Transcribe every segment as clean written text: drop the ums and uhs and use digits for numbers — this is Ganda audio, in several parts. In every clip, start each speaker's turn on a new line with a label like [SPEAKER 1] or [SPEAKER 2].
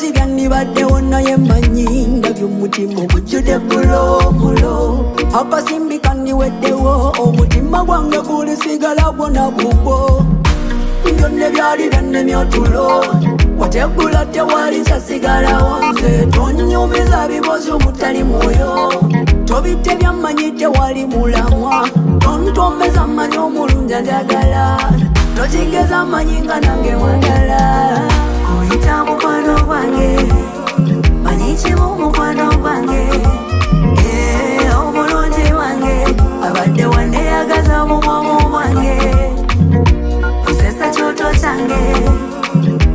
[SPEAKER 1] zibyanibaddewo naye manyi ndabye omutima ogujjudde bulo akasimbi kandiweddewo omutima gwange gulisigala gwona gugwo byonna byali byannemye otulo wategula tewali kyasigalawo nze tonyumiza bibozi omutali mwoyo tobitte byammanyi tewali mulamwa tontombeza mmanyi omulungi njagala tokigeza mmanyi nga nange mwagala oyita mukwano gwange manyi kimu mukwano gwange omulungi wange abadde wandeyagaza mu bwomu bwange osesa kyoto kyange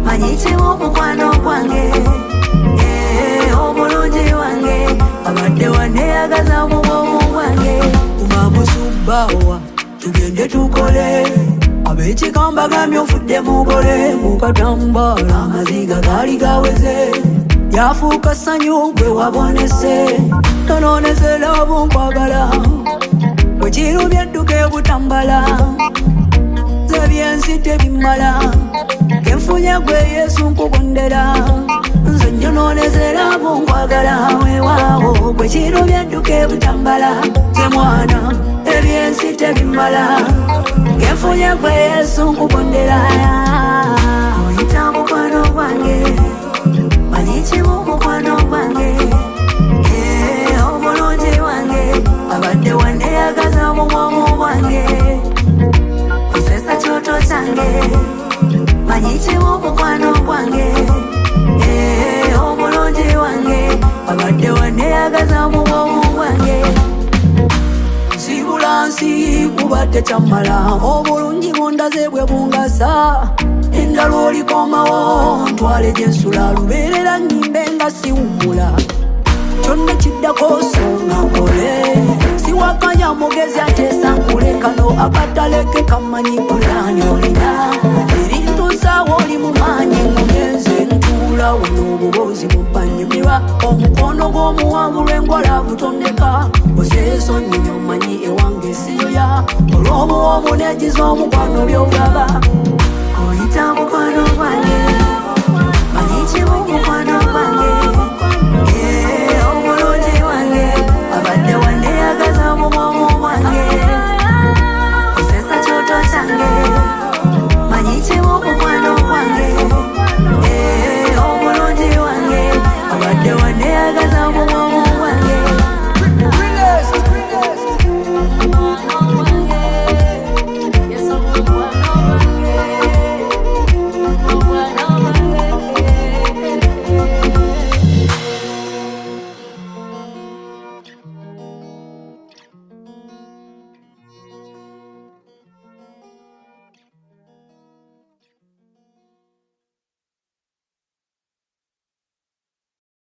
[SPEAKER 1] manyi kimu mukwano gwange omulungi wange abadde wandeyagaza mu bwomu bwange kumamusubbawa tugende tukole ab'ekikamba gambye ofudde mugole mukatambala amaziga gaali gaweze yafuuka ssanyu gwe wabonese tononezera bunkwagala bwekirumye edduka ebutambala nze byensi tebimala kenfunye gwe yesu nkugondera nze njononezera bunkwagala weewaawo bwekirumye edduka ebutambala nze mwana ebyensi tebimala kenfunye gwe yesu nkugondera oyita mukwano gwange manyi kimu mukwano gwange omulungi wange abadde wandeyagaza mu bwomu bwange osesa kyoto kyange manyi kimu mukwano gwange omulungi wange abadde wandeyagaza mu bwomu bwange nsibula nsi kuba tekyamala obulungi bundaze bwe bungasa endala olikomawo ntwale gyensula lubeerera nnyimbe nga siwummula kyonna kiddako songa nkole siwakanya mugezi ateesa nkule kano akataleke kamanyi pulaani olina erintusaawo oli mu maanyi mugenze ntuula wano obubuuzi mubanyumirwa omukono gw'omuwanvu lw'engola butondeka oseeso nnyinyo manyi ewange siyoya olw'obuwoomu negiza omukwano by'olaba